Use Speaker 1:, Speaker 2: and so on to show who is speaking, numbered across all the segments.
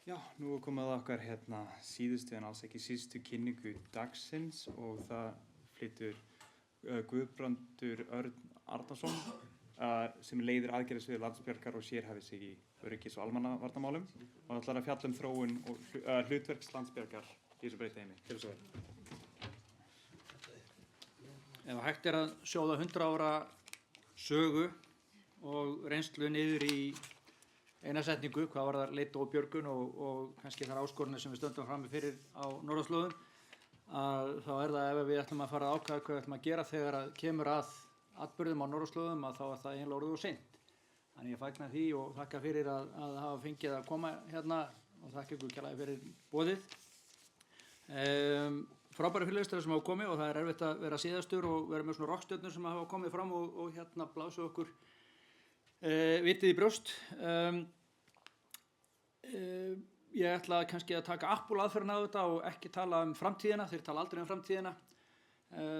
Speaker 1: Já, nú komið að okkar síðustu en alls ekki síðustu kynningu dagsins og það flytur Guðbrandur Örn Arnarsson sem leiðir aðgerðasvið Landsbjargar og sérhæfir sig í öryggis- og almannavarnamálum og ætlar að fjalla þróun og hlutverks Landsbjargar í þessu breytta heimi. Til þess að
Speaker 2: Ef hægt að sjóða 100 ára sögu og reynslu niður í eina setningu, hvað var það leit og björgun og kannski þar áskorunir sem við stöndum frammi fyrir á norðurslóðum, þá það ef við ætlum að fara að ákveða hvað við ætlum að gera þegar að kemur að atburðum á norðurslóðum, þá það eiginlega orðið of seint. Þannig ég fagna því og þakka fyrir að hafa fengið að koma hérna og þakka ykkur kærlega fyrir boðið. Frábæri fyrirlestrar sem hafa komið og það erfitt að vera síðastur og vera með svona rokkstjörnur sem hafa komið fram og blásu okkur vitið í brjóst. Ég ætla kannski að taka Apple aðferðina á þetta og ekki tala um framtíðina, þeir tala aldrei um framtíðina.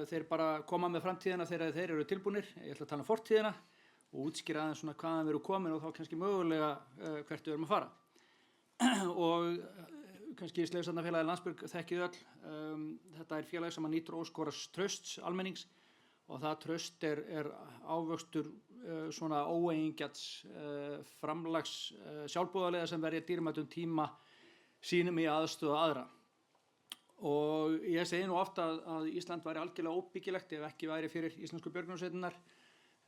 Speaker 2: Þeir bara koma með framtíðina þegar þeir eru tilbúnir. Ég ætla að tala um fortíðina og útskýra aðeins svona hvaðan við erum komin og þá kannski mögulega hvert við erum að fara. Og kannski Slysavarnafélagið Landsbjörg þekkið öll. Þetta er félag sem að nýtur óskoras trausts almennings og það traust er ávöxtur svona óeigingjarns framlags sjálfboðaliða sem verja dýrmætum tíma sínum í aðstoða aðra. Og ég segi nú ofta að Ísland væri algjörlega óbyggilegt ef ekki væri fyrir íslensku björgunarsveitirnar.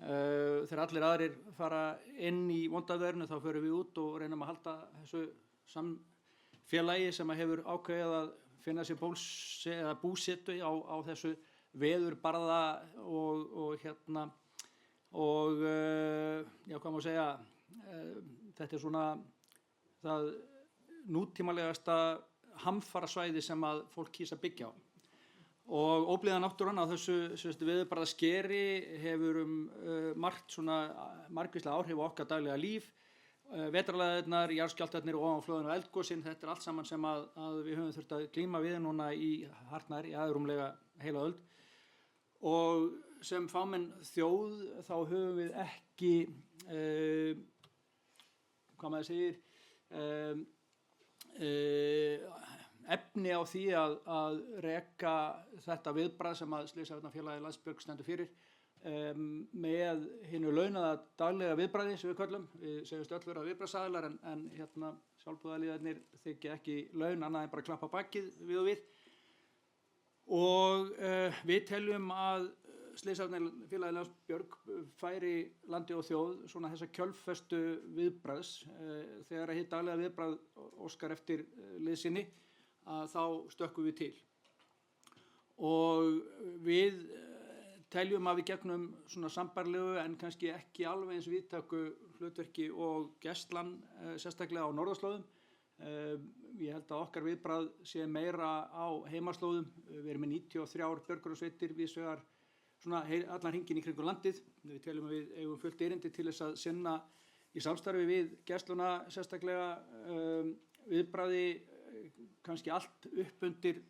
Speaker 2: Þegar allir aðrir fara inn í vondaveðrinu þá förum við út og reynum að halda þessu samfélagi sem hefur ákveðið að finna sér búsetu á þessu veðurbarða og hvað má segja, þetta er svona það nútímalegasta hamfarasvæði sem að fólk kýs að byggja á. Og óblíða náttúran á þessu veðurbarða skeri hefur margvíslega áhrif á okkar daglega líf. Vetrarlægðirnar, jarðskjálftarnir og ofanflóðin og eldgosin, þetta er allt saman sem að við höfum þurft að glíma við núna í hartnær í aðrúmlega heila öld. Og sem fámenn þjóð þá höfum við ekki, hvað maður segir, efni á því að reka þetta viðbragð sem að Slysavarnafélagið Landsbjörg stendur fyrir með hinu launaða daglega viðbragði sem við köllum. Við segjumst öll vera viðbragðsaðilar en sjálfboðaliðarnir þiggja ekki laun annað en bara klappa bakið við og við. Og við teljum að Slysavarnafélagið Landsbjörg færi landi og þjóð svona þessa kjölfestu viðbragðs þegar að hitt daglega viðbragð óskar eftir liðsinni að þá stökkum við til. Og við teljum að við gegnum svona sambærilegu en kannski ekki alveg eins víðtæku hlutverki og gæslan sérstaklega á norðurslóðum. Ég held að okkar viðbragð sé meira á heimaslóðum. Við erum með 93 björgunarsveitir víðsvegar svona allan hringinn í kringum landið. Við teljum að við eigum fullt erindi til þess að sinna í samstarfi við gæsluna sérstaklega viðbragði kannski allt upp undir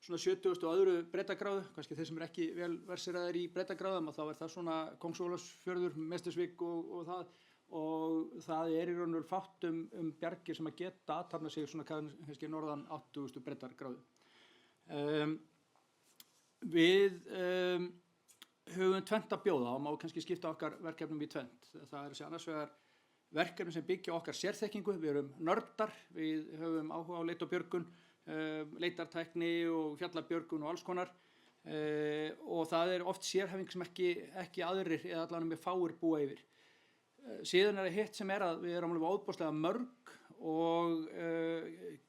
Speaker 2: svona 70. og öðru breiddargráðu, kannski þeir sem ekki vel versiraðir í breiddargráðum og þá það svona Kóngsólafsfjörður, Meistarsvík og það í raun og fátt bjargir sem að geta athafna sig svona kannski norðan 80. breiddargráðu. Við höfum tvennt að bjóða og má kannski skipta okkar verkefnum í tvennt. Það annars vegar verkefni sem byggja okkar sérþekkingu, við erum nördar, við höfum áhuga á leit og björgun, leitartækni og fjallabjörgun og alls konar og það oft sérhæfing sem ekki aðrir eða allavega með fáir búa yfir. Síðan það hitt sem að við erum alveg óbúslega mörg og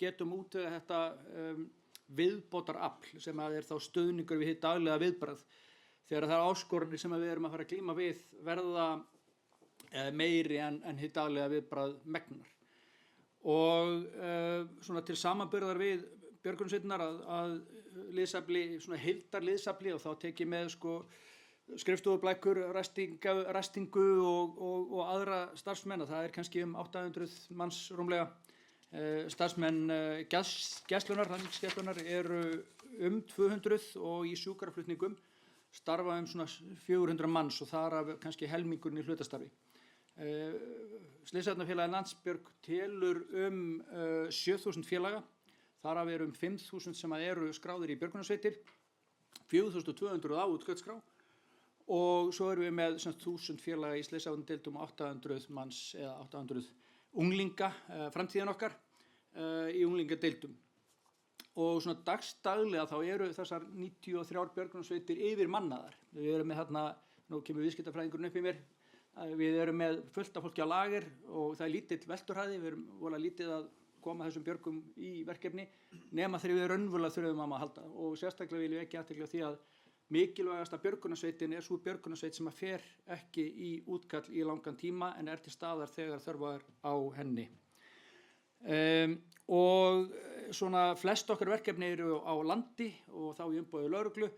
Speaker 2: getum út þetta viðbótarafl sem að þá stuðningur við hitt daglega viðbragð þegar það áskorunir sem við erum að fara að glíma við verða meiri en hitt daglega viðbragð megnar. Og svona til samanburðar við björgunarsveitirnar að liðsafli, svona heildarliðsafli og þá tek ég með skrifstofublækur, ræstingu og aðra starfsmenn og það kannski 800 manns rúmlega. Starfsmenn gæslunar, landhelgisgæslunnar eru 200 og í sjúkraflutningum starfa svona 400 manns og þar af kannski helmingurinn í hlutastarfi. Slysavarnafélagið Landsbjörg telur 7.000 félaga, þar af eru 5.000 sem eru skráðir í björgunarsveitir, 4.200 á útskotsskrá og svo erum við með 1.000 félaga í slysavarnadeildum og 800 manns eða 800 unglinga, framtíðin okkar, í unglingadeildum. Og svona dagstaglega þá eru þessar 93 björgunarsveitir yfir mannaðar. Við erum með þarna, nú kemur viðskiptafræðingurinn upp í mér, við erum með fullt af fólki á lager og það lítill velturhæði, við erum vola lítið að koma þessum björgum í verkefni nema þegar við raunverulega þurfum að halda. Og sérstaklega viljum við ekki athygli á því að mikilvægasta björgunarsveitin sú björgunarsveit sem fer ekki í útkall í langan tíma en til staðar þegar þörf er á henni. Og svona flest okkar verkefni eru á landi og þá í umboði lögreglu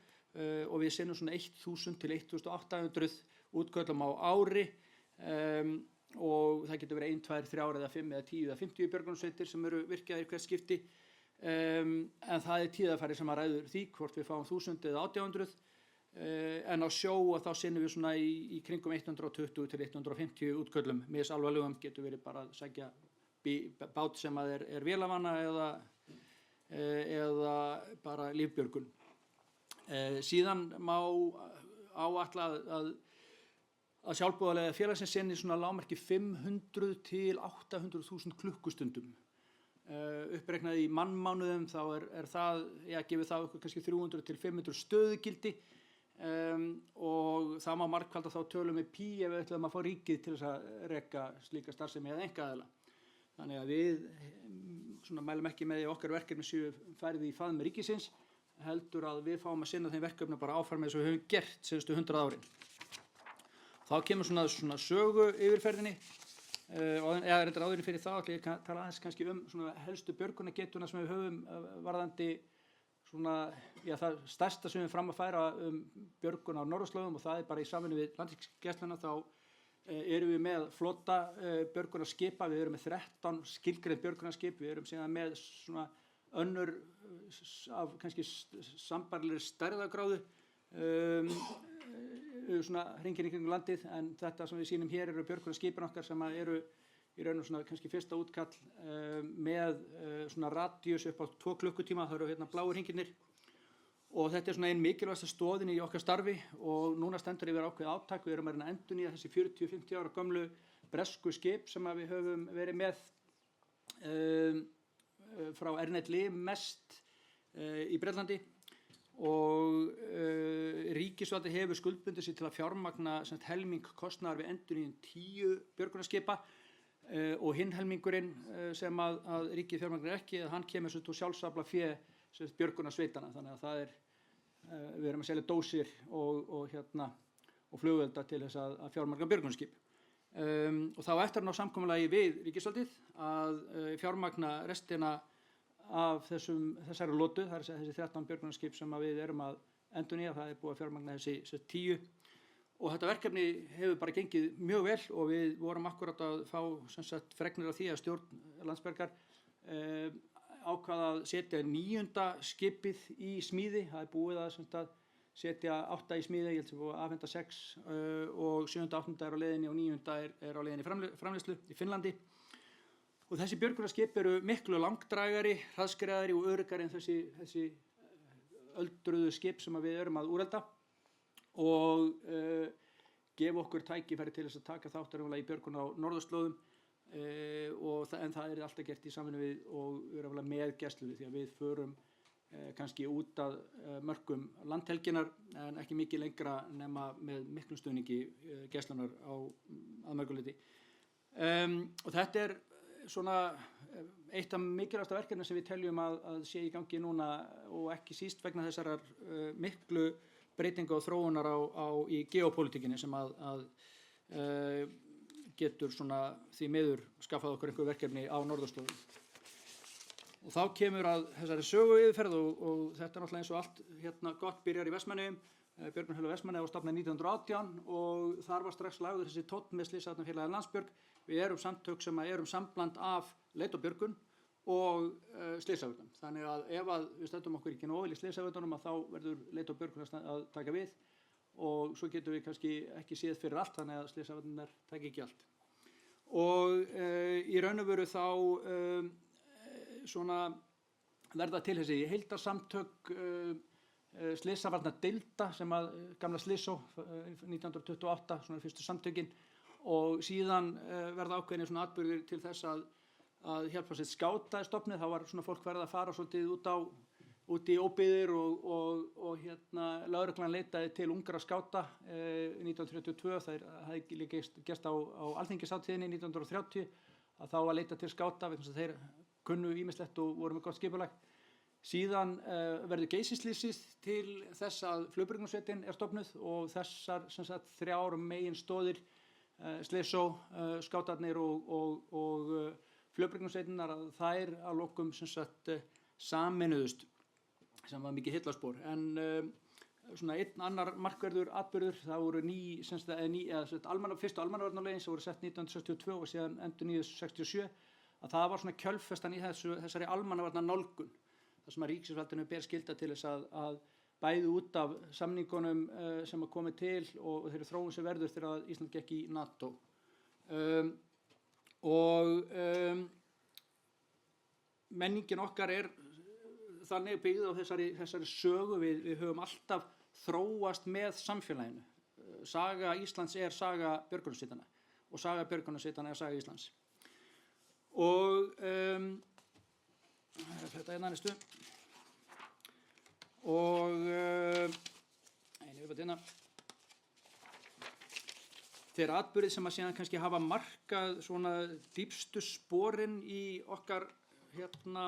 Speaker 2: og við sinnum svona 1.000 til 1.800 útköllum á ári og það getur verið 1, 2, 3 eða 5 eða 10 eða 50 björgunarsveitir sem eru virkaðir í hvert skipti en það tíðarfæri sem að ræður því hvort við fáum 1.000 eða 800 en á sjó og þá sinnum við svona í kringum 120 til 150 útköllum misalvarlegum, getur verið bara að sækja bát sem að er vélavanna eða bara lífbjörgun. Síðan má áætla að sjálfboðaliðar félagsins sinni svona lágmarki 500 til 800.000 klukkustundum. Uppreiknað í mannmánuðum þá það, gefur það okkur kannski 300 til 500 stöðugildi og það má margfalda þá tölum með pí ef við ætlum að fá ríkið til þess að reka slíka starfsemi eða einkaaðila. Þannig að við svona mælum ekki með því okkar verkefni séu færið í faðm ríkisins, heldur að við fáum að sinna þeim verkefni bara áfram eins og við höfum gert síðustu 100 árin. Þá kemur svona sögu yfirferðinni og eða reyndar áðurinn fyrir það, ég tala aðeins kannski svona helstu björgunargetuna sem við höfum varðandi svona, það stærsta sem við fram að færa björgun á norðurslóðum og það bara í samvinnu við Landhelgisgæsluna þá erum við með flota björgunarskipa, við erum með 13 skilgreind björgunarskip, við erum síðan með svona önnur af kannski sambærilegri stærðargráðu svona hringinn í kringum landið en þetta sem við sýnum hér eru björgunarskipin okkar sem eru í raun og svona kannski fyrsta útkall með svona radíus upp á 2 klukkutíma, það eru hérna bláu hringirnir og þetta svona ein mikilvægasta stoðin í okkar starfi og núna stendur yfir ákveðið átak, við erum að endurnýja þessi 40-50 ára gömlu bresku skip sem við höfum verið með frá Ernetli mest í Bretlandi og ríkisvaldið hefur skuldbundið sig til að fjármagna helming kostnaðar við endurnýjun 10 björgunarskipa og hinn helmingurinn sem að ríkið fjármagnar ekki, hann kemur svo til sjálfsafla fé björgunarsveitana, þannig að það við erum að selja dósir og flugvelda til þess að fjármagna björgunarskip. Og þá eftir að ná samkomulagi við ríkisvaldið að fjármagna restina af þessari lotu, það þessi 13 björgunarskip sem við erum að endurnýja, það búið að fjármagna þessi 10 og þetta verkefni hefur bara gengið mjög vel og við vorum akkurat að fá fregnir af því að stjórn Landsbjargar ákvað að setja 9. skipið í smíði, það búið að setja 8 í smíði, ég held sem búið að afhenda 6 og 7. og 8. á leiðinni og 9. á leiðinni framleiðslu í Finnlandi. Og þessi björgunarskip eru miklu langdrægari, hraðskreiðari og öruggari en þessi öldruðu skip sem við erum að úrelda og gefa okkur tækifæri til þess að taka þátt í björgun á norðurslóðum en það alltaf gert í samvinnu við og við erum með gæslu því að við förum kannski út að mörkum landhelginnar en ekki mikið lengra nema með miklum stuðningi gæslunar að mörguleyti. Og þetta svona eitt af mikilvægasta verkefni sem við teljum að sé í gangi núna og ekki síst vegna þessarar miklu breytinga og þróunar í geopólitíkinni sem að getur svona því miður skaffað okkur einhver verkefni á norðurslóðum. Og þá kemur að þessari sögu yfirferð og þetta náttúrulega eins og allt gott byrjar í Vestmannaeyjum. Björgunarfélag Vestmannaeyja var stofnað 1918 og þar var strax lagður þessi tónn með Slysavarnafélagið Landsbjörg. Við erum samtök sem erum sambland af leit og björgun og slysavörnum. Þannig að ef við stöndum okkur ekki nógu vel í slysavörnunum þá verður leit og björgun að taka við og svo getum við kannski ekki séð fyrir allt þannig að slysavörnurnar taki ekki allt. og í raun og veru þá svona verða til þessi heildarsamtök slysavarnadeilda sem að gamla Slysó 1928, svona fyrstu samtökin, og síðan verða ákveðinir svona atburðir til þess að hjálparsveit skáta stofnuð. Það var svona fólk verið að fara svolítið út í óbyggðir og lögreglan leitaði til ungra skáta 1932. Það hafði líka gerst á Alþingishátíðinni 1930 að þá að leita til skáta vegna þess að þeir kunnu ýmislegt og voru með gott skipulag. Síðan verður Geysislysið til þess að Flugbryggjunasveitin stofnuð og þessar sem sagt 3 meginstoðir, Slysó, skátarnir og Flugbryggjunasveitinnar, að þær að lokum sem sagt sameinuðust, sem var mikið heillaspor. En svona einn annar markverður atburður, það voru fyrstu almannavarnalögin sem voru sett 1962 og síðan endurnýjuð 67, að það var svona kjölfestan í þessari almannavarnanálgun, þar sem að ríkisvaldinu ber skylda til þess að bæði út af samningunum sem að komi til og þeirri þróun sem verður þegar að Ísland gekk í NATO. Menningin okkar þannig byggð á þessari sögu. Við höfum alltaf þróast með samfélaginu. Saga Íslands saga björgunarsveitanna og saga björgunarsveitanna saga Íslands. Og þetta næstu. Og einu viðbætt þeir atburðir sem að síðan kannski hafa markað svona dýpstu sporin í okkar svona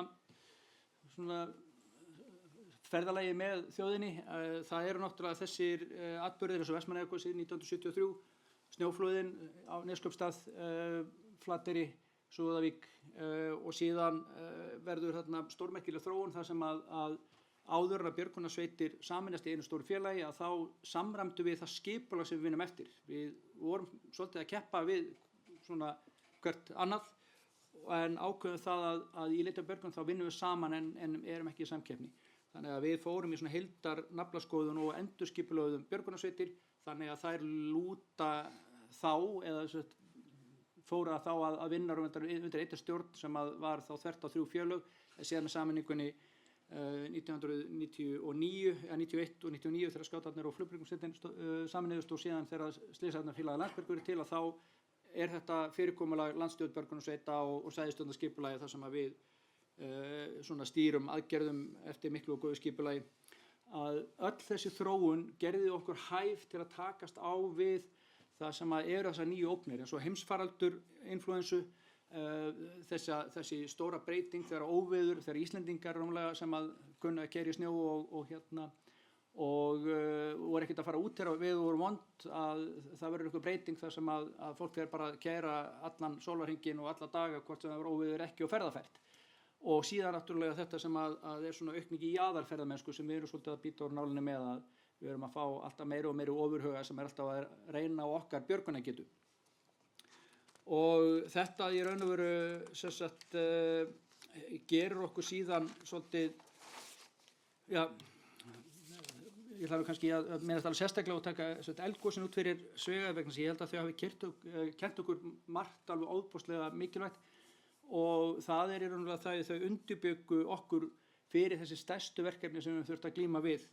Speaker 2: ferðalagi með þjóðinni. Það eru náttúrulega þessir atburðir eins og Vestmannaeyjagosið 1973, snjóflóðin á Neskaupstað, Flateyri, Súðavík og síðan verður þarna stórmerkileg þróun þar sem að áður að björgunarsveitir sameinast í einu stóru félagi, að þá samræmdu við það skipulag sem við vinnum eftir. Við vorum svolítið að keppa við svona hvert annað en ákveðum það að í leit af björgun þá vinnum við saman en erum ekki í samkeppni. Þannig að við fórum í svona heildar naflaskoðun og endurskipulögðum björgunarsveitir, þannig að þær lúta þá eða fóra þá að vinna undir einni stjórn sem var þá þvert á 3 félög, síðan með sameiningunni 1991 og 99 þegar skátarnir og Flugbryggjunasveitin sameinuðust og síðan þegar Slysavarnafélagið Landsbjörg verið til, að þá þetta fyrirkomulag landsstjórn björgunarsveita og sæðisstjórnarskipulagi þar sem að við svona stýrum aðgerðum eftir miklu og góðu skipulagi, að öll þessi þróun gerði okkur hæf til að takast á við það sem að þessar nýju ógnir eins og heimsfaraldur, inflúensu, þessi stóra breyting þegar óveður, þegar Íslendingar rúmlega sem að kunna að keyra í snjó og voru ekkert að fara út þegar við vorum vond, að það verður eitthvað breyting þar sem að fólk fer bara að keyra allan sólarhringinn og alla daga hvort sem það var óveður ekki og ferðaferð. Og síðan náttúrulega þetta sem að svona aukning í jaðarferðamennsku sem við erum svolítið að bíta úr nálinni með, að við erum að fá alltaf meiri og meiri ofurhuga sem alltaf að reyna á okkar björgunargetu. Og þetta í raun og veru gerur okkur síðan svolítið, ég ætla kannski að minnast alveg sérstaklega og taka eldgosin út fyrir Svega vegna þess að ég held að þau hafi kennt okkur margt alveg óbúslega mikilvægt, og það í raun og veru það þau undirbjuggu okkur fyrir þessi stærstu verkefni sem við þurfum að glíma við.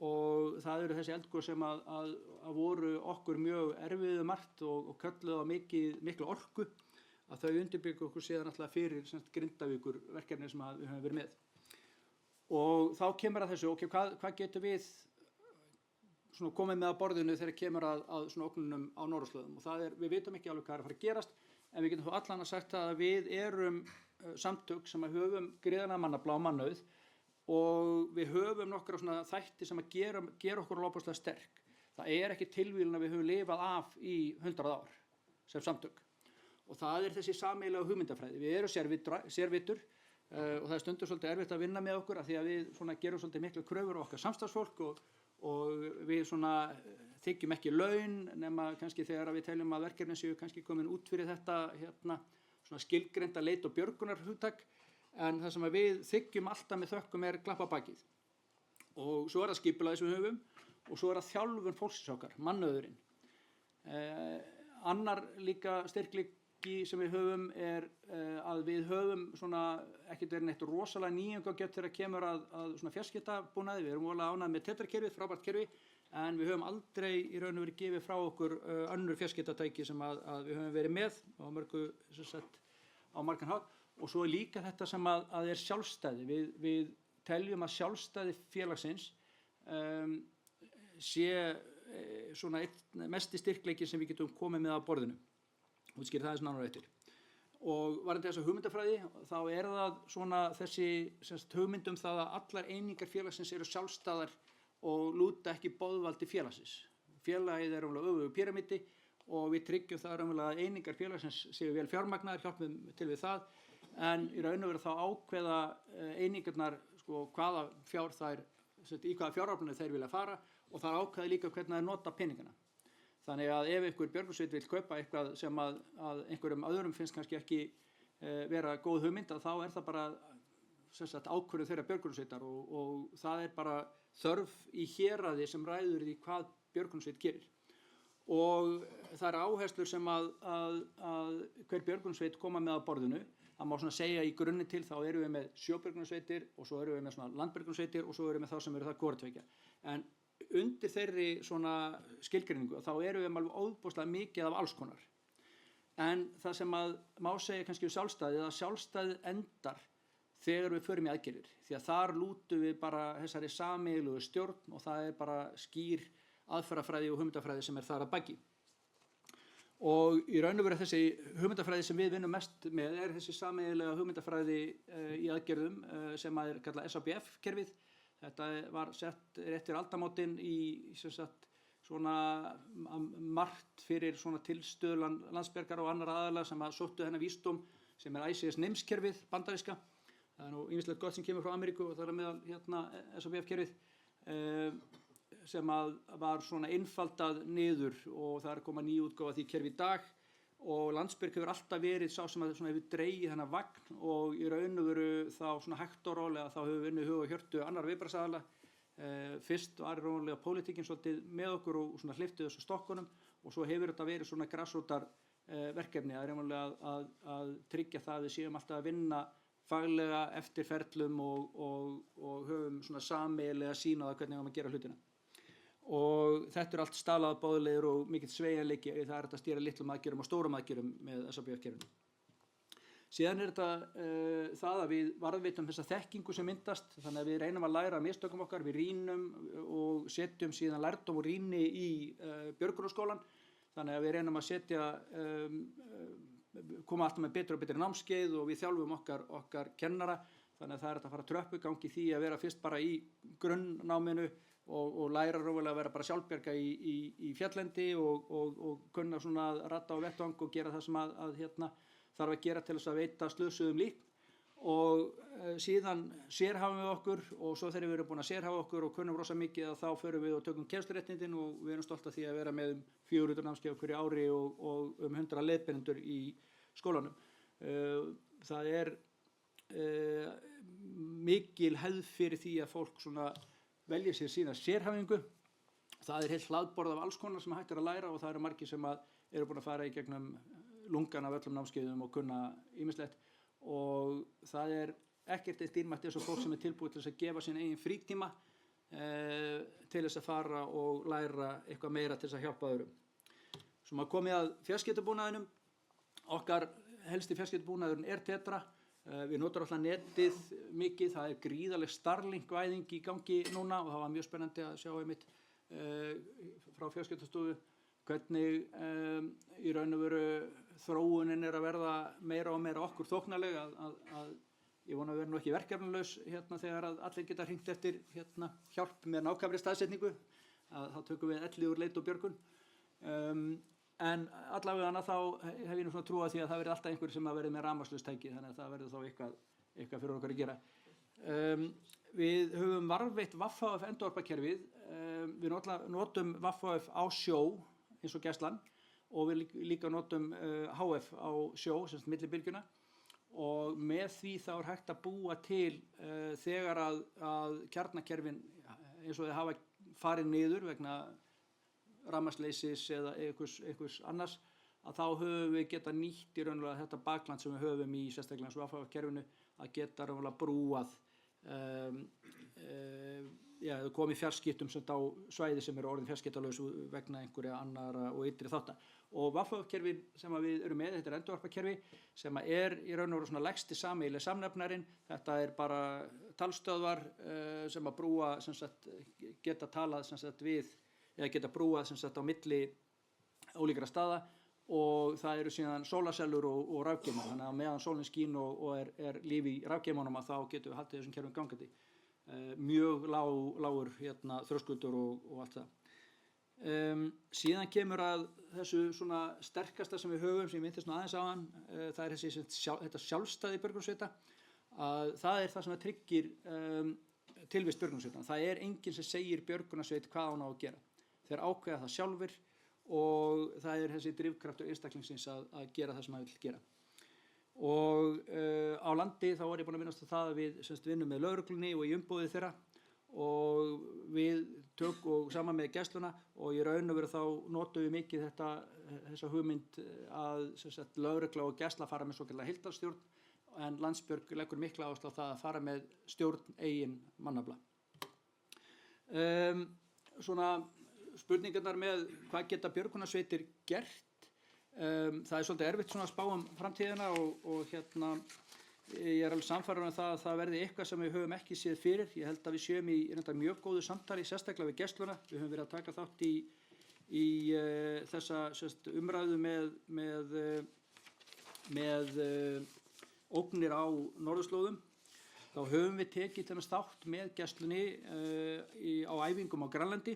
Speaker 2: Og það eru þessi eldgos sem að voru okkur mjög erfiðu margt og kölluðu á mikla orku, að þau undirbyggu okkur síðan alltaf fyrir Grindavíkur verkefni sem við höfum verið með. Og þá kemur að þessu, hvað getum við svona komið með að borðinu þegar kemur að svona ógnunum á norðurslóðum, og við vitum ekki alveg hvað að fara að gerast, en við getum þó allan að sagt að við erum samtök sem að höfum gríðarlega mannafla og mannauð, og við höfum nokkra svona þætti sem að gera okkur ofboðslega sterk. Það ekki tilvílun að við höfum lifað af í 100 ár sem samtök, og það þessi sameiginlega hugmyndafræði. Við erum sérvitur og það stundum svolítið erfitt að vinna með okkur af því að við svona gerum svolítið miklu kröfur á okkar samstarfsfólk og við svona þiggjum ekki laun nema kannski þegar við teljum að verkefnin séu kannski komin út fyrir þetta svona skilgreinda leit- og björgunarhugtak. En það sem við þiggjum alltaf með þökkum klappa bakið. Og svo það skipulagið sem við höfum og svo það þjálfun fólksins okkar, mannauðurinn. Annar líka tæki sem við höfum að við höfum svona ekkert verið neitt rosalega nýjungagjöf þegar kemur að svona fjarskiptabúnaði. Við erum voðalega ánægð með Tetra-kerfið, frábært kerfi, en við höfum aldrei í raun og verið gefið frá okkur önnur fjarskiptatæki sem að við höfum verið með á margan hátt. Og svo líka þetta sem að sjálfstæði. Við teljum að sjálfstæði félagsins sé svona einn mesti styrkleiki sem við getum komið með að borðinu. Útskýri það nánar eftir. Og varðandi þessa hugmyndafræði, þá það svona þessi hugmyndum það að allar einingar félagsins eru sjálfstæðar og lúta ekki boðvaldi félagsins. Félagið öfugur píramídi og við tryggjum það raunverulega að einingar félagsins séu vel fjármagnaðar, hjálpum til við það, en í raun og veru þá ákveða einingarnar hvaða í hvaða fjáraflinu þeir vilja fara og það ákveða líka hvernig þeir nota peningana. Þannig að ef einhver björgunarsveit vill kaupa eitthvað sem að einhverjum öðrum finnst kannski ekki vera góð hugmynd, þá það bara ákvörðun þeirra björgunarsveitar og það bara þörf í héraði sem ræður því hvað björgunarsveit gerir. Og það áherslur sem að hver björgunarsveit koma með að borðinu. Það má svona segja í grunni til þá erum við með sjóbjörgunarsveitir og svo erum við með svona landbjörgunarsveitir og svo erum við með þá sem eru það hvortveggja. En undir þeirri svona skilgreiningu þá erum við alveg óbúslega mikið af alls konar. En það sem að má segja kannski um sjálfstæðið, að sjálfstæðið endar þegar við förum í aðgerðir. Því að þar lútum við bara þessari sameiginlegu stjórn og það bara skýr aðferðafræði og hugmyndafræði sem þar að baki. Og í raun og veru þessi hugmyndafræði sem við vinnum mest með þessi sameiginlega hugmyndafræði í aðgerðum sem kallað SABF-kerfið. Þetta var sett eftir aldamótin í svona margt fyrir svona tilstöð Landsbjargar og annar aðalega sem að sóttu þennan vísdóm sem ICS-NIMS-kerfið bandaríska. Það nú ýmislegt gott sem kemur frá Ameríku og það meðal SABF-kerfið sem að var svona einfaldað niður og það koma ný útgáfa því kerfi í dag og Landsbjörg hefur alltaf verið sá sem að hefur dregið þennan vagn og í raun og veru þá svona hægt og rólega þá hefur unnið hug og hjörtu annar viðbragðsaðila. Fyrst var rólega pólitíkin svolítið með okkur og svona hleypti þessu stokkunum og svo hefur þetta verið svona grassrútar verkefni að tryggja það að við séum alltaf að vinna faglega eftir ferlum og höfum svona sameiginlega sýn á það hvernig við að gera hlutina. Og þetta allt stalaða boðleiðir og mikill sveigjanleiki, það hægt að stýra litlum aðgerðum og stórum aðgerðum með SABF-kerfinu. Síðan þetta það að við varðveitum þessa þekkingu sem myndast, þannig að við reynum að læra af mistökum okkar, við rýnum og setjum síðan lærdóm og rýni í björgunarskólann, þannig að við reynum að koma alltaf með betri og betri námskeið og við þjálfum okkar kennara, þannig að það hægt að fara tröppugangi því að vera fyrst bara í grunnnáminu og læra rólega að vera bara sjálfbjarga í fjalllendi og kunna svona að ratta á vettvang og gera það sem að þarf að gera til þess að veita slösuðum lík og síðan sérhæfum við okkur og svo þegar við erum búin að sérhæfa okkur og kunnum rosa mikið að þá förum við og tökum kennsluréttindin og við erum stolt af því að vera með 400 námskeið á hverju ári og 100 leiðbeinendur í skólanum. Það mikil hefð fyrir því að fólk svona velja sér sína sérhæfingu. Það heilt hlaðborð af alls konar sem hægt að læra og það eru margir sem eru búin að fara í gegnum lungan af öllum námskeiðum og kunna ýmislegt og það ekkert eitt dýrmætt eins og fólk sem tilbúið til þess að gefa sín eigin frítíma til þess að fara og læra eitthvað meira til þess að hjálpa öðrum. Svo maður komið að fjarskiptabúnaðinum. Okkar helsti fjarskiptabúnaðurinn Tetra. Við notum alltaf netið mikið, það gríðaleg Starlink-væðing í gangi núna og það var mjög spennandi að sjá einmitt frá fjarskiptastofu hvernig í raun og veru þróunin að verða meira og meira okkur þóknanleg að ég vona að vera nú ekki verkefnalaus þegar að allir geta hringt eftir hjálp með nákvæmri staðsetningu þá tökum við elli úr leit og björgun. En allavega þá hef ég nú svona trú að því að það verði alltaf einhver sem að verði með rafmagnslaust tæki þannig að það verður þá eitthvað fyrir okkur að gera. Við höfum varðveitt VAFF endurvarpakerfið. Við notum VAFF á sjó eins og Gæslan og við líka notum HF á sjó, sem sagt millibylgjuna og með því þá hægt að búa til þegar að kjarnakerfin eins og þau hafa farið niður vegna rafmagnsleysis eða einhvers annars að þá höfum við geta nýtt í raunverulega þetta bakland sem við höfum í sérstaklega eins og WFH-kerfinu að geta raunverulega brúað þau komið fjarskiptum sem á svæði sem eru orðin fjarskiptalaus vegna einhverja annara og ytri þátta. Og WFH-kerfi sem við erum með, þetta endurvarpakerfi sem í raun og veru svona lægsti sameiginlegi samnefnarinn. Þetta bara talstöðvar sem að brúa sem sagt, geta talað sem sagt, við eða geta brúað sem sagt, á milli ólíkra staða og það eru síðan sólarsellur og rafgeymar. Þannig að meðan sólin skín og er líf í rafgeymunum að þá getum við haldið þessum kerfum gangandi. Mjög lágur þröskuldur og allt það. Síðan kemur að þessu svona sterkasta sem við höfum, sem ég myndist aðeins á hann, það er þetta sjálfstæði björgunarsveita, að það er það sem tryggir tilvist björgunarsveita. Það er enginn sem segir björgunarsveit hvað hann á að gera. Þeir ákveða það sjálfir og það er þessi drifkraftur einstaklingsins að gera það sem hann vill gera. Og á landi þá var ég búinn að vinnast það að við vinnum með lögreglunni og í umboði þeirra og við og saman með gæsluna og í raun og veru þá notum við mikið þessa hugmynd að lögregla og gæsla fara með svokallaða heildarstjórn en Landsbjörg leggur mikla áherslu á það að fara með stjórn eigin mannafla. Svona spurningarnar með hvað geta björgunarsveitir gert. Það er svolítið erfitt svona að spá framtíðina og ég er alveg sannfærður það að það verði eitthvað sem við höfum ekki séð fyrir. Ég held að við séum í mjög góðu samtali, sérstaklega við gæsluna. Við höfum verið að taka þátt í þessa umræðu með ógnir á norðurslóðum. Þá höfum við tekið þennan þátt með gæslunni á æfingum á Grænlandi.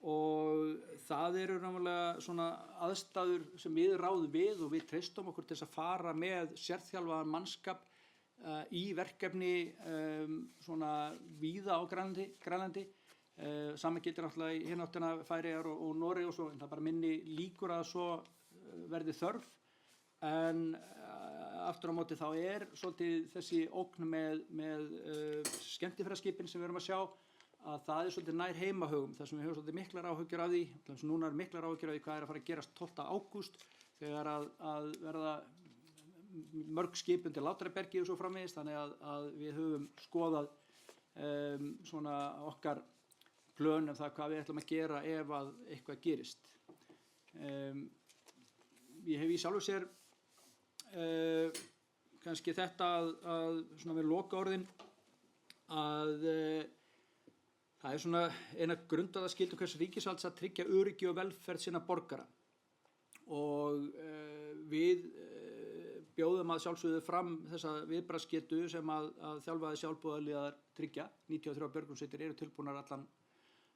Speaker 2: Og það eru raunverulega svona aðstæður sem við ráðum við og við treystum okkur til þess að fara með sérþjálfaðan mannskap í verkefni svona víða á Grænlandi. Sama getur náttúrulega í hina áttina Færeyjar og Noreg og svo, en það bara minni líkur að svo verði þörf. En aftur á móti þá svolítið þessi ógn með skemmtiferðaskipin sem við erum að sjá að það svolítið nær heimahögum þar sem við höfum svolítið miklar áhyggjur af því. Þannig að núna miklar áhyggjur af því hvað að fara að gerast 12. ágúst þegar að verða mörg skip undir Látrabjargi og svo framvegis. Þannig að við höfum skoðað svona okkar plön það hvað við ætlum að gera ef að eitthvað gerist. Ég hef í sjálfu sér kannski þetta að svona við lokaorðin að það svona eina grundvallarskyldu hvers ríkisvalds að tryggja öryggi og velferð sinna borgara og við bjóðum að sjálfsögðu fram þessa viðbragðsskyldu sem að þjálfaði sjálfboðaliðar tryggja. 93 björgunarsveitir eru tilbúnar allan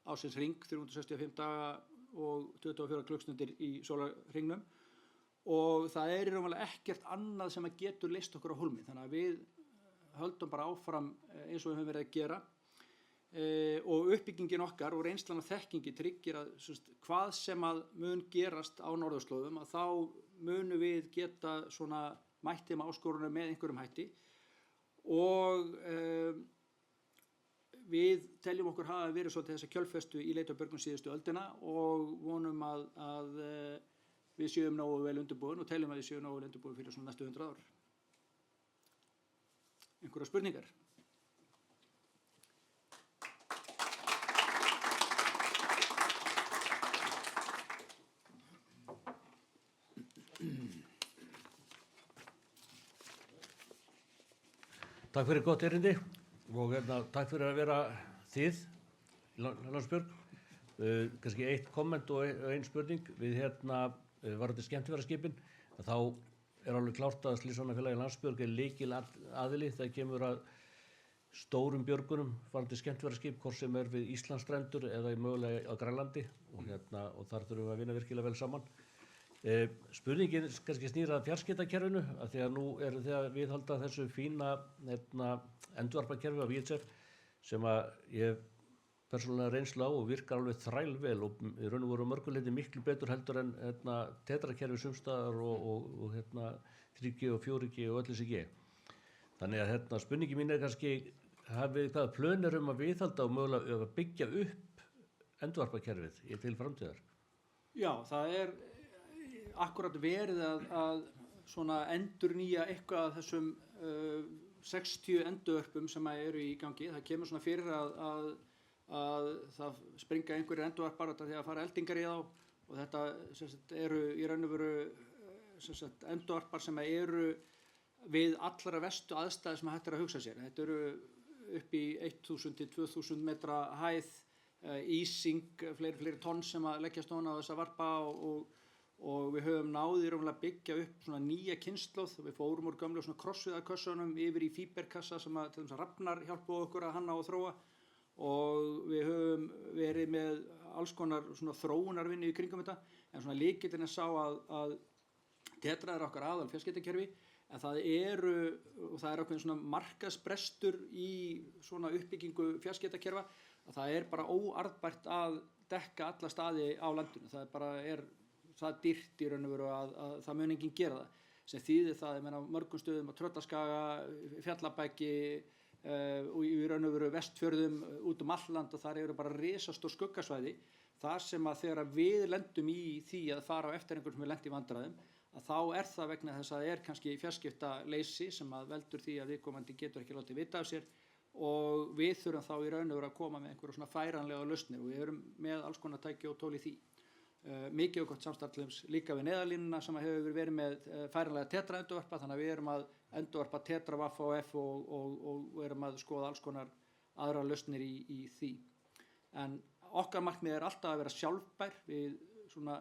Speaker 2: ársins hring, 365 daga og 24 klukkstundir í sólarhringnum og það raunverulega ekkert annað sem að getur leyst okkur á hólmi. Þannig að við höldum bara áfram eins og við höfum verið að gera. Og uppbyggingin okkar og reynslan af þekkingi tryggir að hvað sem að mun gerast á norðurslóðum að þá munum við geta svona mætt þeim áskorunum með einhverjum hætti og við teljum okkur hafa verið svolítið þessa kjölfestu í leit og björgun síðustu öldina og vonum að við séum nógu vel undirbúin og teljum að við séum nógu vel undirbúin fyrir svona næstu 100 ár. Einhverjar spurningar?
Speaker 3: Takk fyrir gott erindi og takk fyrir að vera þið í Landsbjörg. Kannski eitt komment og ein spurning. Við varandi skemmtiferðaskipin, þá alveg klárt að Slysavarnafélagið Landsbjörg lykil aðili þegar kemur að stórum björgunum varandi skemmtiferðaskip, hvort sem við Íslandsstrendur eða mögulega á Grænlandi og þar þurfum við að vinna virkilega vel saman. Spurningin kannski snýr að fjarskiptakerfinu af því að nú eru þið að viðhalda þessu fína endurvarpakerfi af VHF sem að ég persónulega reynslu á og virkar alveg þrælvel og í raun og veru mörguleyti miklu betur heldur en tetrakerfi sumstaðar og 3G og 4G og öll þessi G. Þannig að spurningin mín kannski hafið hvaða plön að viðhalda og mögulega að byggja upp endurvarpakerfið til framtíðar?
Speaker 2: Já, það akkurat verið að svona endurnýja eitthvað af þessum 60 endurvörpum sem eru í gangi. Það kemur svona fyrir að það springa einhverjir endurvarpar þegar að fara eldingar í þá, og þetta eru í raun og veru endurvarpar sem eru við allra verstu aðstæði sem hægt að hugsa sér. Þetta eru upp í 1000 til 2000 metra hæð, ísing, fleiri tonn sem að leggjast ofan á þessa varpa, og við höfum náð í raunverulega að byggja upp svona nýja kynslóð. Við fórum úr gömlu svona krossviðarkössunum yfir í fíberkassa sem að til dæmis Rafnar hjálpa okkur að hanna og þróa, og við höfum verið með alls konar svona þróunarvinnu í kringum þetta, en svona lykillinn er sá að Tetra er okkar aðal fjarskiptakerfi, en það er ákveðin svona markaðsbrestur í svona uppbyggingu fjarskiptakerfa, að það er bara óarðbært að dekka alla staði á landinu. Það bara það dýrt í raun og veru að það mun enginn gera það, sem þýðir það, ég meina, á mörgum stöðum á Tröllaskaga, Fjallabæki og í raun og veru Vestfjörðum, út alland, og þar eru bara risastór skuggasvæði, þar sem að þegar við lendum í því að fara á eftir einhvern sem er lent í vandræðum, að þá það vegna þess að það kannski fjarskiptaleysi sem að veldur því að viðkomandi getur ekki látið vita af sér, og við þurfum þá í raun og veru að koma með einhverja svona færanlega lausnir, og við erum með alls konar tæki og tól í því. Mikið og gott samstarf líka við Neyðarlínuna sem hefur verið með færanlega Tetra endurvarpa, þannig að við erum að endurvarpa Tetra, VAF og erum að skoða alls konar aðra lausnir í því. En okkar markmið alltaf að vera sjálfbær. Við svona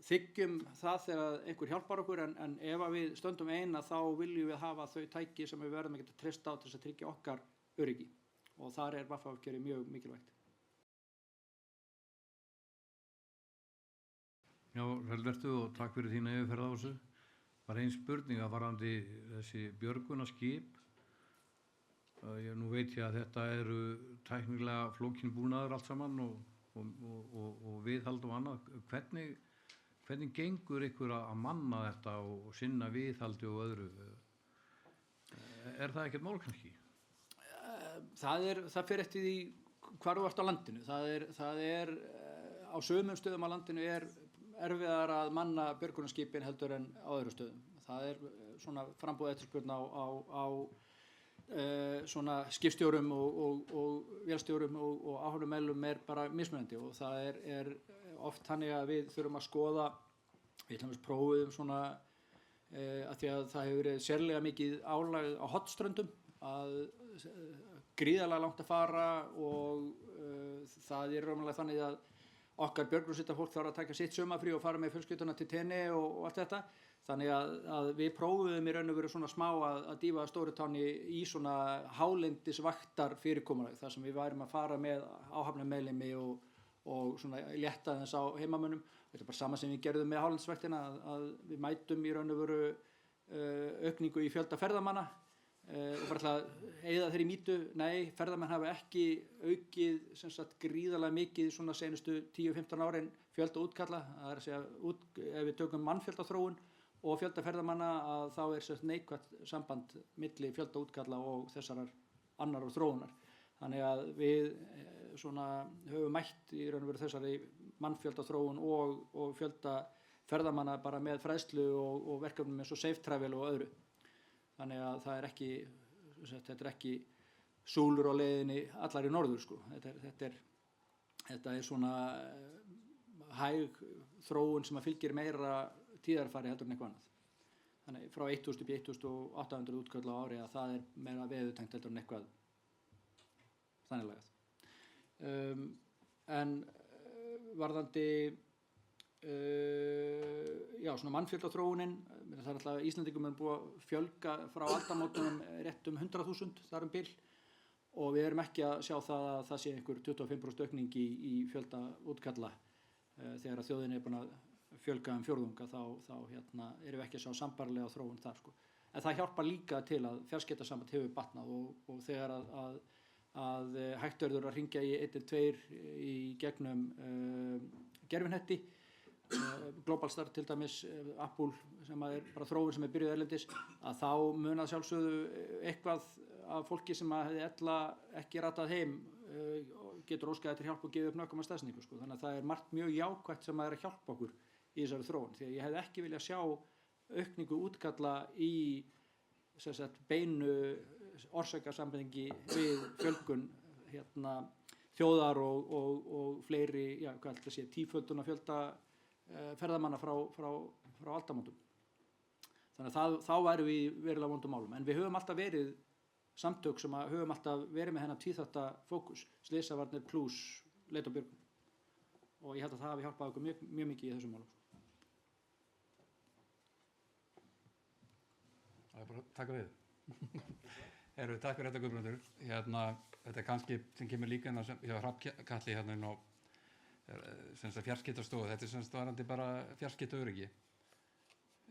Speaker 2: þiggjum það þegar einhver hjálpar okkur, en ef við stöndum ein, þá viljum við hafa þau tæki sem við verðum að geta treyst á til þess að tryggja okkar öryggi, og þar VAF-afgerði mjög mikilvægt.
Speaker 4: Já, velvertu og takk fyrir þína yfirferð á þessu. Bara ein spurning að varðandi þessi björgunarskip. Nú veit ég að þetta eru tæknilega flókin búnaður allt saman og viðhald og annað. Hvernig gengur ykkur að manna þetta og sinna viðhaldi og öðru? Það ekkert mál kannski?
Speaker 2: Það fer eftir því hvar þú ert á landinu. Það er á sumum stöðum á landinu erfiðar að manna björgunarskipin heldur en á öðrum stöðum. Það svona frambúð eftirspurn á svona skipstjórum og vélstjórum og áhafnarmönnum bara mismunandi, og það oft þannig að við þurfum að skoða, við til dæmis prófuðum svona að því að það hefur verið sérlega mikið álag á Hornströndum, að gríðarlega langt að fara, og það raunverulega þannig að okkar björgunarsveitarfólk þarf að taka sitt sumarfrí og fara með fjölskylduna til tenni og allt þetta. Þannig að við prófuðum í raun og veru svona smá að dýfa Stórutánni í svona hálendisvaktar fyrirkomulag, þar sem við værum að fara með áhafnarmeðlimi og svona létta þess á heimamönnum. Þetta bara sama sem við gerðum með hálendisvaktina, að við mætum í raun og veru aukningu í fjölda ferðamanna, og bara ætla að eyða þeirri mýtu. Nei, ferðamenn hafa ekki aukið gríðarlega mikið svona seinustu 10-15 árin fjölda útkalla. Það að segja, ef við tökum mannfjöldaþróun og fjölda ferðamanna, að þá neikvætt samband milli fjölda útkalla og þessarar annar þróunar. Þannig að við svona höfum mætt í raun og veru þessari mannfjöldaþróun og fjölda ferðamanna bara með fræðslu og verkefnum eins og Safe Travel og öðru. Þannig að þetta er ekki súlur á leiðinni allar í norður, sko. Þetta er svona hæg þróun sem að fylgir meira tíðarfari heldur en eitthvað annað. Þannig frá 1000 upp í 1800 útköll á ári, að það er meira veðurtengt heldur en eitthvað þannig lagað. En varðandi svona mannfjöldaþróunin, það er alltaf Íslendingum búið að fjölga frá aldamótunum rétt 100.000 þar bil, og við erum ekki að sjá það að það sé einhver 25% aukning í fjölda útkalla. Þegar að þjóðin búin að fjölga fjórðunga, þá erum við ekki að sjá sambærilega þróun þar, sko. En það hjálpar líka til að fjarskiptasamband hefur batnað, og þegar að hægt verður að hringja í 112 í gegnum gervinetti, Globalstar til dæmis, Apple, sem bara þróun sem byrjuð erlendis, að þá mun að sjálfsögðu eitthvað af fólki sem hefði ella ekki ratað heim getur óskað eftir hjálp og gefið upp nákvæma staðsetningu, sko. Þannig að það margt mjög jákvætt sem að hjálpa okkur í þessari þróun, því að ég hefði ekki viljað sjá aukningu útkalla í sem sagt, beinu orsakasambandingi við fjölgun þjóðar og fleiri, hvað ætla að sé, tífölduna fjölda ferðamanna frá aldamótum. Þannig að þá værum við í verulega vondum málum. En við höfum alltaf verið samtök sem höfum alltaf verið með þennan tvíþátta fókus, slysavarnir plus leit og björgun. Og ég held að það hafi hjálpað okkur mjög mikið í þessum málum.
Speaker 5: Það er bara að taka við. Takk fyrir þetta, Guðbrandur. Þetta er kannski sem kemur líka inn á hjá Hrafnkalli hérna inn á fjarskiptastofu. Þetta er varandi bara fjarskiptaöryggi.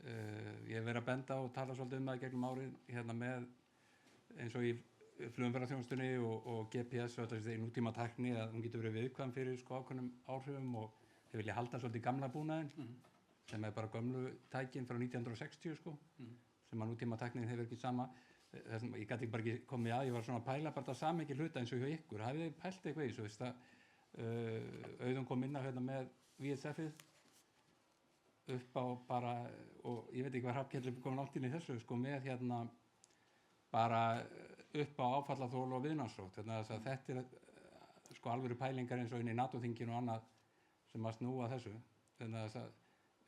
Speaker 5: Ég hef verið að benda og tala svolítið það gegnum árið með eins og í flugumferðarþjónustunni og GPS og þetta í nútíma tækni að hún getur verið viðkvæm fyrir ákveðnum áhrifum og þeir vilja halda svolítið gamla búnaðinn sem er bara gömlu tækin frá 1960 sem að nútíma tæknin hefur ekki sama. Ég gæti bara ekki komið að, ég var svona að pæla bara það samhengi hluta eins og hjá ykkur. Hafið þið pælt eitthvað í þessu? Auðun kom inn á með VSF-ið upp á bara, og ég veit ekki hvað Hrafnkell kom langt inn í þessu, með bara upp á áfallaþol og viðnámsrótt. Þetta er alvöru pælingar eins og inn í NATO-þinginu og annað sem að snúa þessu. Þannig að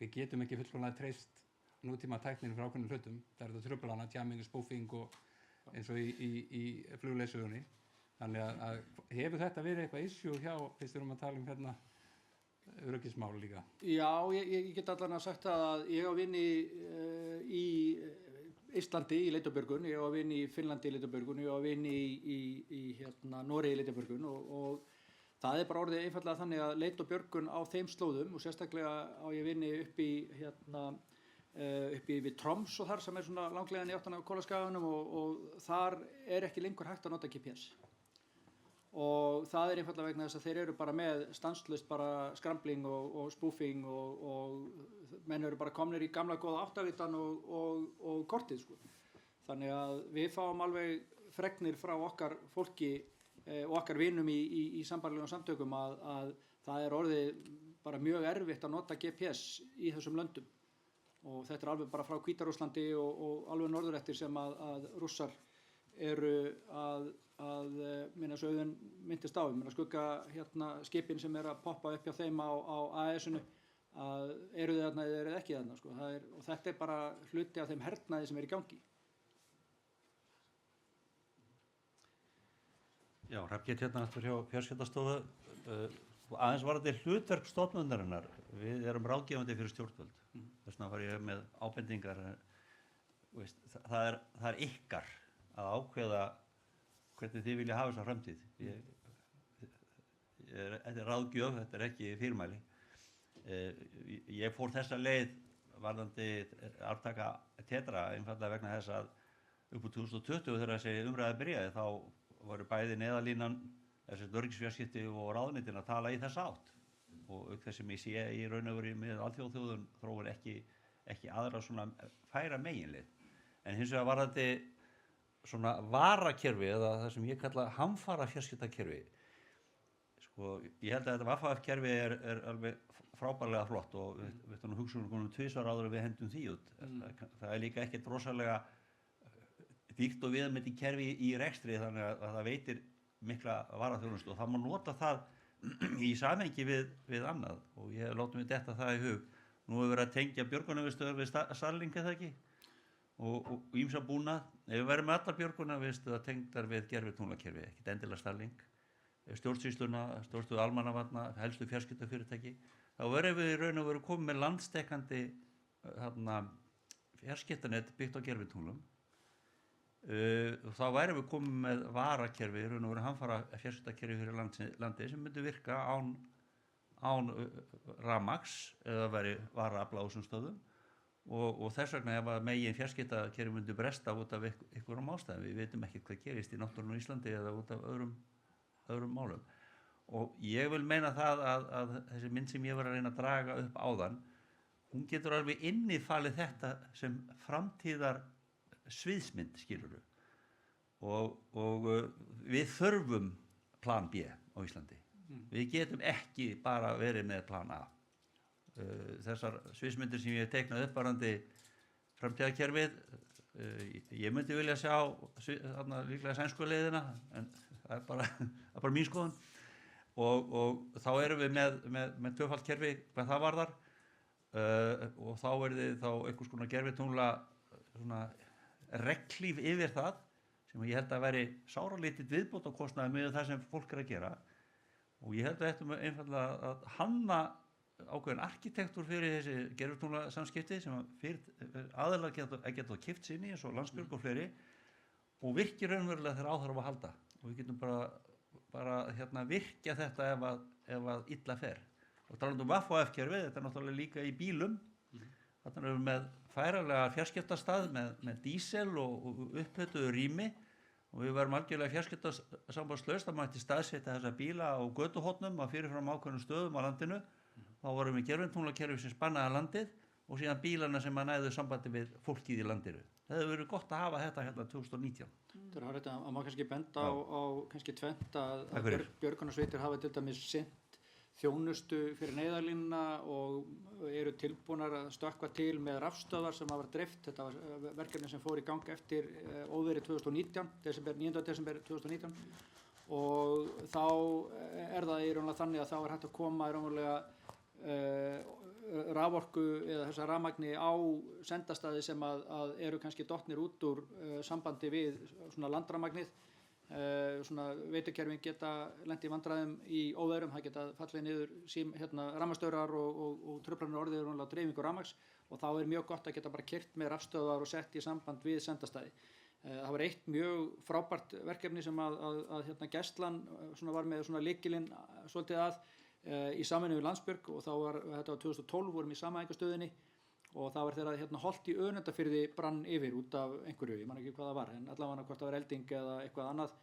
Speaker 5: við getum ekki fullkomlega treyst nútíma tækninu frá ákveðnum hlutum. Það er þetta truflana, jamming, spoofing og eins og í flugleiðsögunni. Þannig að hefur þetta verið eitthvað issue hjá, fyrst við erum að tala öryggismál líka? Já,
Speaker 2: ég get allan að sagt að ég á vini í Íslandi í leit og björgun, ég á vini í Finnlandi í leit og björgun, ég á vini í Noregi í leit og björgun og það er bara orðið einfallega þannig að leit og björgun á þeim slóðum og sérstaklega á ég vini upp í við Troms og þar sem er svona langleiðan í áttan af Kólaskaganum og þar er ekki lengur hægt að nota GPS. Og það er einfallega vegna þess að þeir eru bara með stanslaust bara scrambling og spoofing og menn eru bara komnir í gamla góða áttavitan og kortið Þannig að við fáum alveg fregnir frá okkar fólki og okkar vinum í sambærilegum samtökum að það er orðið bara mjög erfitt að nota GPS í þessum löndum. Og þetta er alveg bara frá Hvíta-Rússlandi og alveg norður eftir sem að Rússar eru að minna svo Auðun myndist á, skugga skipin sem er að poppa upp hjá þeim á AES-unu að eru þið þarna eða eru þið ekki þarna og þetta er bara hluti af þeim hernaði sem er í gangi.
Speaker 6: Já, Hrafnkell aftur hjá Fjarskiptastofu. Aðeins var þetta hlutverk stofnunarinnar. Við erum ráðgefandi fyrir stjórnvöld. Þess vegna var ég með ábendingar. Það er ykkar að ákveða hvernig þið vilja hafa þessa framtíð. Þetta er ráðgjöf, þetta er ekki fyrirmæli. Ég fór þessa leið varðandi arftaka Tetra einfaldlega vegna þess að upp úr 2020 þegar þessi umræða byrjaði þá voru bæði neðalínan, þessi öryggisfjarskipti og ráðuneytin að tala í þessa átt. Og auk þess sem ég sé í raun og veru með alþjóðaþjóðum þróun ekki aðra svona færa meginleið. En hins vegar varðandi svona varakerfi eða það sem ég kalla hamfara fjarskiptakerfi. Ég held að þetta VFF-kerfi er alveg frábærlega flott og við ætlum að hugsa um tvisvar áður að við hendum því út. Það er líka ekkert rosalega dýrt og viðamikið kerfi í rekstri þannig að það veitir mikla varaþjónustu og það má nota það í samhengi við annað og ég hef látið mig detta það í hug. Nú hefur verið að tengja björgunarstöðvar við Starlink eða ekki og ýmsa búnað. Ef við verðum með allar björgunarstöðvar tengdar við gervitunglakerfi, ekkert endilega Starlink, stjórnsýsluna, stjórnstöð almannavarna, helstu fjarskiptafyrirtæki, þá verðum við í raun og veru komið með landsdekkandi fjarskiptanet byggt á gervitunglum. Þá værum við komið með varakerfi, í raun og veru hamfara fjarskiptakerfi fyrir landi sem myndi virka án rafmagns eða væri varaafl á þessum stöðum og þess vegna ef að megin fjarskiptakerfi myndi bresta út af einhverjum ástæðum. Við vitum ekki hvað gerist í náttúrunni á Íslandi eða út af öðrum málum. Og ég vil meina það að þessi mynd sem ég var að reyna að draga upp áðan, hún getur alveg innifalið þetta sem framtíðar sviðsmynd, skilurðu. Og við þurfum plan B á Íslandi. Við getum ekki bara verið með plan A. þessar sviðsmyndir sem ég hef teiknað upp varðandi framtíðarkerfið, ég myndi vilja sjá þarna líklega sænsku leiðina, en það er bara mín skoðun, og þá erum við með tvöfalt kerfi hvað það varðar, og þá verði þá einhvers konar gervitungla svona regnhlíf yfir það, sem ég held að veri sáralítið viðbótarkostnaður með það sem fólk er að gera, og ég held að þetta einfaldlega að hanna ákveðin arkitektúr fyrir þessi gervitungla samskipti sem aðalega geta keypt sig inn í eins og Landsbjörg og fleiri, og virkir raunverulega þegar á þarf að halda, og við getum bara virkja þetta ef að illa fer. Og talandi Wi-Fi-kerfið, þetta er náttúrulega líka í bílum, þarna erum við með færanlega fjarskiptastað með dísel og upphituðu rými, og við verðum algjörlega fjarskiptasambandslaust, það mætti staðsetja þessa bíla á götuhornum á fyrirfram ákveðnum stöðum á landinu, þá varum við gervitunglakerfi sem spannaði landið og síðan bílana sem að næðu sambandi við fólkið í landinu. Það hefur verið gott að hafa þetta hérna 2019.
Speaker 2: Það er hárrétt að maður kannski benda á kannski tvennt að björgunarsveitir hafa til dæmis sinnt þjónustu fyrir neyðarlínuna og eru tilbúnar að stökkva til með rafstöðvar sem hafa dreift. Þetta var verkefni sem fór í gang eftir óveðrið 2019, 9. desember 2019, og þá er það í raunlega þannig að þá er hægt að koma í raunverulega raforku eða þessa rafmagni á sendastaði sem að eru kannski dottnir út úr sambandi við svona landramagnið. Svona veitukerfin geta lent í vandræðum í óveðrum, það geta fallið niður rafmagnsstaurar og truflanir orðið á dreifingu rafmagns, og þá er mjög gott að geta bara keyrt með rafstöðvar og sett í samband við sendastaði. Það var eitt mjög frábært verkefni sem að Gæslan var með lykilinn svolítið að í samvinnu við Landsbjörg, og þá þetta var 2012, vorum í samhæfingarstöðinni, og það var þegar Holt í Önundarfirði brann yfir út af einhverju, ég man ekki hvað það var, en allavega hvort það var elding eða eitthvað annað,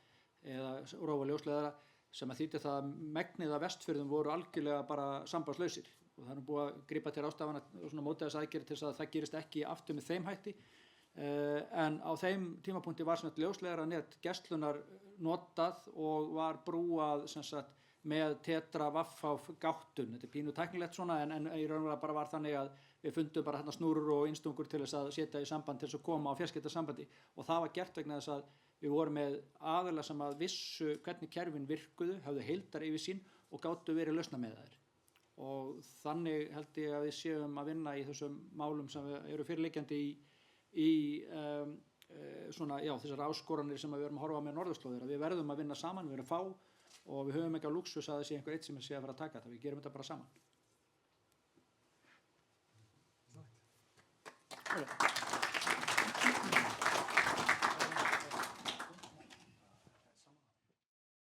Speaker 2: eða rófa ljósleiðara, sem að þýddi það að megnið af Vestfjörðum voru algjörlega bara sambandslausir, og það er búið að grípa til ráðstafana og móta þess aðgerð til þess að það gerist ekki aftur með þeim hætti, en á þeim tímapunkti var ljósleiðara net Gæslunar notað og var brúað með tetra vaffáf gáttun. Þetta er pínu tæknilegt svona, en í raunverulega bara var þannig að við fundum bara snúrur og innstungur til þess að setja í samband til þess að koma á fjarskiptasambandi, og það var gert vegna þess að við vorum með aðila sem að vissu hvernig kerfin virkuðu, hafðu heildar yfirsýn og gátu verið lausna með þær. Og þannig held ég að við séum að vinna í þessum málum sem eru fyrirliggjandi í þessar áskoranir sem við erum að horfa með norðurslóðir, að við verðum að vinna saman, við erum fá, og við höfum ekki á lúxus að það sé einhver eitt sem sé að fara að taka þetta, við gerum þetta bara saman.